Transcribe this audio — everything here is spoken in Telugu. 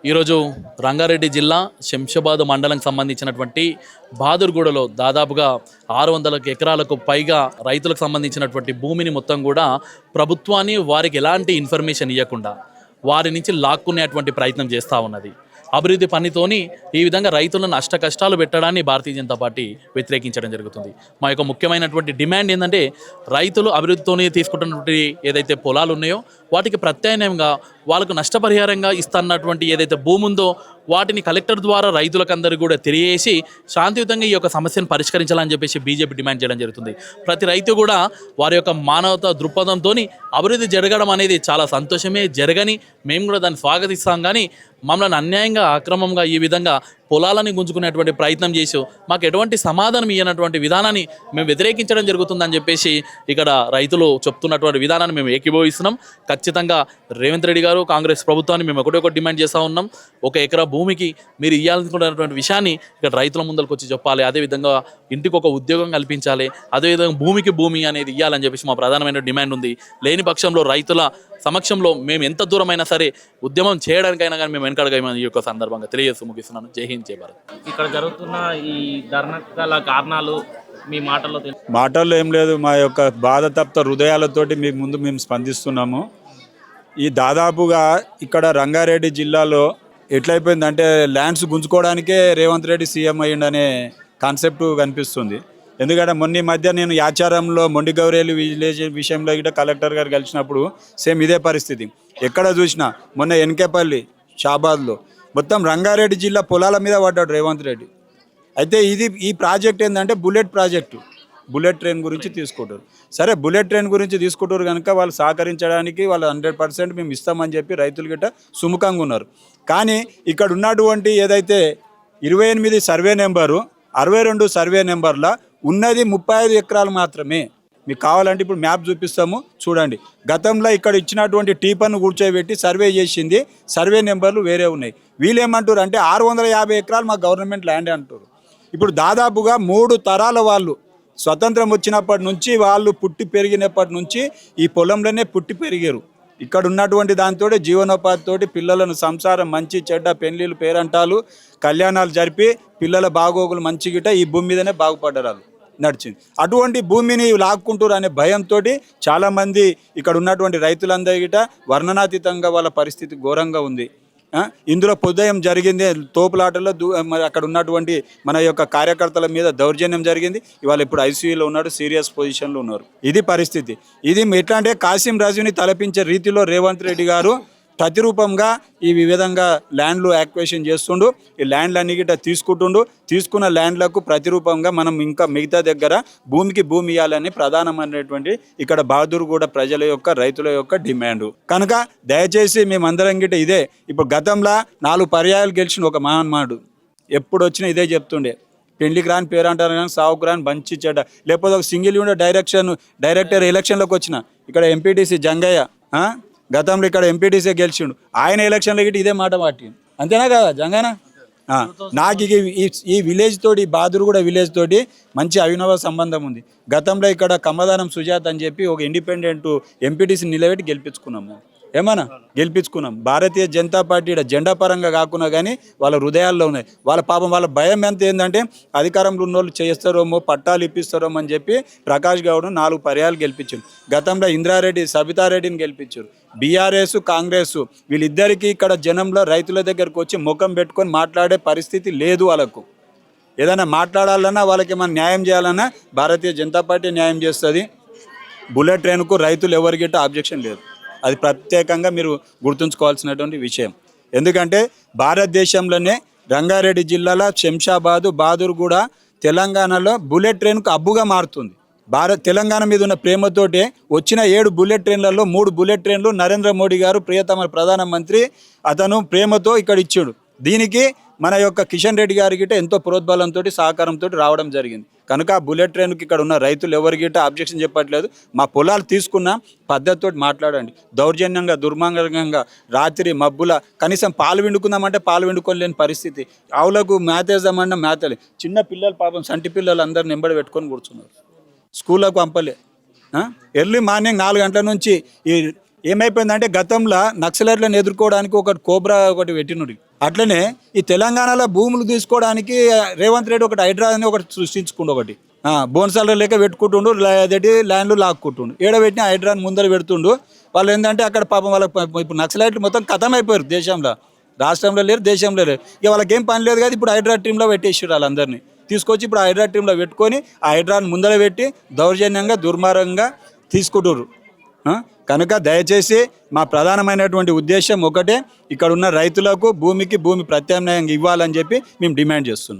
ఈరోజు రంగారెడ్డి జిల్లా శంషాబాద్ మండలంకి సంబంధించినటువంటి బహాదూర్గూడలో దాదాపుగా 600 ఎకరాలకు పైగా రైతులకు సంబంధించినటువంటి భూమిని మొత్తం కూడా ప్రభుత్వాన్ని వారికి ఎలాంటి ఇన్ఫర్మేషన్ ఇవ్వకుండా వారి నుంచి లాక్కునేటువంటి ప్రయత్నం చేస్తూ ఉన్నది. అభివృద్ధి పనితోని ఈ విధంగా రైతులను అష్ట కష్టాలు పెట్టడాన్ని భారతీయ జనతా పార్టీ వ్యతిరేకించడం జరుగుతుంది. మా యొక్క ముఖ్యమైనటువంటి డిమాండ్ ఏంటంటే రైతులు అభివృద్ధితోని తీసుకుంటున్నటువంటి ఏదైతే పొలాలు ఉన్నాయో వాటికి ప్రత్యామ్నాయంగా వాళ్ళకు నష్టపరిహారంగా ఇస్తున్నటువంటి ఏదైతే భూమి ఉందో వాటిని కలెక్టర్ ద్వారా రైతులకందరికీ కూడా తెలియజేసి శాంతియుతంగా ఈ యొక్క సమస్యను పరిష్కరించాలని చెప్పేసి బీజేపీ డిమాండ్ చేయడం జరుగుతుంది. ప్రతి రైతు కూడా వారి యొక్క మానవతా దృక్పథంతో అభివృద్ధి జరగడం అనేది చాలా సంతోషమే. జరగని మేము కూడా దాన్ని స్వాగతిస్తాం. కానీ మమ్మల్ని అన్యాయంగా అక్రమంగా ఈ విధంగా పొలాలని గుంజుకునేటువంటి ప్రయత్నం చేసి మాకు ఎటువంటి సమాధానం ఇవ్వనటువంటి విధానాన్ని మేము వ్యతిరేకించడం జరుగుతుందని చెప్పేసి ఇక్కడ రైతులు చెప్తున్నటువంటి విధానాన్ని మేము ఏకీభవిస్తున్నాం. ఖచ్చితంగా రేవంత్ రెడ్డి గారు కాంగ్రెస్ ప్రభుత్వాన్ని మేము ఒకటి డిమాండ్ చేస్తూ ఉన్నాం. 1 ఎకరా భూమికి మీరు ఇవ్వాలనుకున్నటువంటి విషయాన్ని ఇక్కడ రైతుల ముందరకు వచ్చి చెప్పాలి. అదేవిధంగా ఇంటికి ఒక ఉద్యోగం కల్పించాలి. అదేవిధంగా భూమికి భూమి అనేది ఇవ్వాలని చెప్పేసి మా ప్రధానమైన డిమాండ్ ఉంది. లేని పక్షంలో రైతుల సమక్షంలో మేము ఎంత దూరమైనా సరే ఉద్యమం చేయడానికైనా కానీ మేము వెనకడగమని ఈ యొక్క సందర్భంగా తెలియజేస్తూ ముగిస్తున్నాను. జై హింద్, జై భారత్. ఇక్కడ జరుగుతున్న ఈ ధర్నాకు గల కారణాలు మీ మాటల్లో ఏం లేదు. మా యొక్క బాధ తప్త హృదయాలతోటి మీ ముందు మేము స్పందిస్తున్నాము. ఈ దాదాపుగా ఇక్కడ రంగారెడ్డి జిల్లాలో ఎట్లయిపోయిందంటే ల్యాండ్స్ గుంజుకోవడానికే రేవంత్ రెడ్డి సీఎం అయ్యిండనే కాన్సెప్ట్ కనిపిస్తుంది. ఎందుకంటే మొన్న మధ్య నేను యాచారంలో మొండి గౌరేలు విలేజ్ విషయంలో కూడా కలెక్టర్ గారు కలిసినప్పుడు సేమ్ ఇదే పరిస్థితి. ఎక్కడ చూసినా మొన్న ఎన్కేపల్లి షాబాద్లో మొత్తం రంగారెడ్డి జిల్లా పొలాల మీద పడ్డాడు రేవంత్ రెడ్డి. అయితే ఈ ప్రాజెక్ట్ ఏంటంటే బుల్లెట్ ప్రాజెక్టు. బుల్లెట్ ట్రైన్ గురించి తీసుకుంటారు. సరే, బుల్లెట్ ట్రైన్ గురించి తీసుకుంటారు కనుక వాళ్ళు సహకరించడానికి వాళ్ళు 100% మేము ఇస్తామని చెప్పి రైతులు గిట్ట సుముఖంగా ఉన్నారు. కానీ ఇక్కడ ఉన్నటువంటి ఏదైతే 28 సర్వే నెంబరు 62 సర్వే నెంబర్ల ఉన్నది 35 ఎకరాలు మాత్రమే. మీకు కావాలంటే ఇప్పుడు మ్యాప్ చూపిస్తాము, చూడండి. గతంలో ఇక్కడ ఇచ్చినటువంటి టీపన్ను కూర్చోబెట్టి సర్వే చేసింది, సర్వే నెంబర్లు వేరే ఉన్నాయి. వీళ్ళు ఏమంటారు అంటే 650 ఎకరాలు మా గవర్నమెంట్ ల్యాండ్ అంటారు. ఇప్పుడు దాదాపుగా 3 తరాల వాళ్ళు స్వతంత్రం వచ్చినప్పటి నుంచి వాళ్ళు పుట్టి పెరిగినప్పటి నుంచి ఈ పొలంలోనే పుట్టి పెరిగారు. ఇక్కడ ఉన్నటువంటి దాంతో జీవనోపాధితోటి పిల్లలను సంసారం మంచి చెడ్డ పెళ్లిళ్ళు పేరంటాలు కళ్యాణాలు జరిపి పిల్లల బాగోగులు మంచి గిట ఈ భూమి మీదనే బాగుపడ్డారు నడిచింది. అటువంటి భూమిని లాక్కుంటారు అనే భయంతో చాలామంది ఇక్కడ ఉన్నటువంటి రైతులందరి గిట వర్ణనాతీతంగా వాళ్ళ పరిస్థితి ఘోరంగా ఉంది. ఇందులో ఉదయం జరిగింది తోపులాటలో మరి అక్కడ ఉన్నటువంటి మన యొక్క కార్యకర్తల మీద దౌర్జన్యం జరిగింది. ఇవాళ ఇప్పుడు ఐసీయూలో ఉన్నాడు, సీరియస్ పొజిషన్లో ఉన్నారు. ఇది పరిస్థితి. ఇది ఎట్లా అంటే కాసిం రాజుని తలపించే రీతిలో రేవంత్ రెడ్డి గారు ప్రతిరూపంగా ఈ విధంగా ల్యాండ్లు యాక్వేషన్ చేస్తుండు. ఈ ల్యాండ్లన్నీ గిట్ట తీసుకుంటుండు. తీసుకున్న ల్యాండ్లకు ప్రతిరూపంగా మనం ఇంకా మిగతా దగ్గర భూమికి భూమి ఇవ్వాలని ప్రధానమైనటువంటి ఇక్కడ బహాదూర్గూడ ప్రజల యొక్క రైతుల యొక్క డిమాండ్ కనుక దయచేసి మేమందరం గిట్ట ఇదే. ఇప్పుడు గతంలో 4 పర్యాయాలు గెలిచిన ఒక మహాన్మాడు ఎప్పుడు వచ్చినా ఇదే చెప్తుండే, పెళ్లికి రాని పేరు అంటారు కానీ సావుకు రాని బంచి చెడ్డ. లేకపోతే ఒక సింగిల్ యూనిట్ డైరెక్టర్ ఎలక్షన్లోకి వచ్చిన ఇక్కడ ఎంపీటీసీ జంగయ్య గతంలో ఇక్కడ ఎంపీటీసీ గెలిచిండు. ఆయన ఎలక్షన్లో గిట్టి ఇదే మాట మాటి అంతేనా కదా జంగనా? నాకు ఈ విలేజ్ తోటి బహాదూర్గూడ విలేజ్ తోటి మంచి అవినవ సంబంధం ఉంది. గతంలో ఇక్కడ కమ్మదానం సుజాత్ అని చెప్పి ఒక ఇండిపెండెంట్ ఎంపీటీసీ నిలబెట్టి గెలిపించుకున్నాము. ఏమన్నా గెలిపించుకున్నాం. భారతీయ జనతా పార్టీ జెండా పరంగా కాకున్నా కానీ వాళ్ళ హృదయాల్లో ఉన్నాయి. వాళ్ళ పాపం వాళ్ళ భయం ఎంత ఏంటంటే అధికారంలో ఉన్న వాళ్ళు చేస్తారోమో పట్టాలు ఇప్పిస్తారోమో అని చెప్పి ప్రకాష్ గౌడ్ను 4 పర్యాలు గెలిపించారు. గతంలో ఇంద్రారెడ్డి సబితారెడ్డిని గెలిపించారు. బీఆర్ఎస్ కాంగ్రెస్ వీళ్ళిద్దరికీ ఇక్కడ జనంలో రైతుల దగ్గరకు వచ్చి ముఖం పెట్టుకొని మాట్లాడే పరిస్థితి లేదు. వాళ్ళకు ఏదైనా మాట్లాడాలన్నా వాళ్ళకి ఏమైనా న్యాయం చేయాలన్నా భారతీయ జనతా పార్టీ న్యాయం చేస్తుంది. బుల్లెట్ ట్రైన్కు రైతులు ఎవరికిట ఆబ్జెక్షన్ లేదు. అది ప్రత్యేకంగా మీరు గుర్తుంచుకోవాల్సినటువంటి విషయం. ఎందుకంటే భారతదేశంలోనే రంగారెడ్డి జిల్లాలో శంషాబాదు బహాదూర్గూడ తెలంగాణలో బుల్లెట్ ట్రైన్కు అబ్బుగా మారుతుంది. తెలంగాణ మీద ఉన్న ప్రేమతోటే వచ్చిన 7 బుల్లెట్ ట్రైన్లలో 3 బుల్లెట్ ట్రైన్లు నరేంద్ర మోడీ గారు ప్రియతమ ప్రధానమంత్రి అతను ప్రేమతో ఇక్కడ ఇచ్చాడు. దీనికి మన యొక్క కిషన్ రెడ్డి గారి గిట్ట ఎంతో ప్రోద్బలంతో సహకారంతో రావడం జరిగింది. కనుక ఆ బుల్లెట్ ట్రైన్కి ఇక్కడ ఉన్న రైతులు ఎవరి గిట్ట ఆబ్జెక్షన్ చెప్పట్లేదు. మా పొలాలు తీసుకున్న పద్ధతితో మాట్లాడండి. దౌర్జన్యంగా దుర్మార్గంగా రాత్రి మబ్బుల కనీసం పాలు విండుకుందామంటే పాలు విండుకోలేని పరిస్థితి. ఆవులకు మేతేద్దామన్నా మేతలే. చిన్న పిల్లలు పాపం సంటి పిల్లలు అందరిని వెంబడి పెట్టుకొని కూర్చున్నారు. స్కూళ్ళకు పంపలే. ఎర్లీ మార్నింగ్ 4 గంటల నుంచి ఈ ఏమైపోయిందంటే గతంలో నక్సలైట్లను ఎదుర్కోవడానికి ఒకటి కోబ్రా ఒకటి పెట్టినడు. అట్లనే ఈ తెలంగాణలో భూములు తీసుకోవడానికి రేవంత్ రెడ్డి ఒకటి హైడ్రా అని ఒకటి సృష్టించుకుండు. ఒకటి బోన్సాల లేక పెట్టుకుంటుండు, అదేంటి ల్యాండ్లు లాక్కుంటుండు. ఏడబెట్టిన హైడ్రాని ముందర పెడుతుండు. వాళ్ళు ఏంటంటే అక్కడ పాపం వాళ్ళ ఇప్పుడు నక్సలైట్లు మొత్తం ఖతం అయిపోయారు. దేశంలో, రాష్ట్రంలో లేరు, దేశంలో లేరు. ఇక వాళ్ళకి ఏం పని లేదు కదా, ఇప్పుడు హైడ్రా టీంలో పెట్టేసారు. వాళ్ళందరినీ తీసుకొచ్చి ఇప్పుడు హైడ్రా టీంలో పెట్టుకొని ఆ హైడ్రాని ముందర పెట్టి దౌర్జన్యంగా దుర్మార్గంగా తీసుకుంటున్నారు. కనుక దయచేసి మా ప్రధానమైనటువంటి ఉద్దేశం ఒకటే, ఇక్కడ ఉన్న రైతులకు భూమి ప్రత్యామ్నాయంగా ఇవ్వాలని చెప్పి మేము డిమాండ్ చేస్తున్నాం.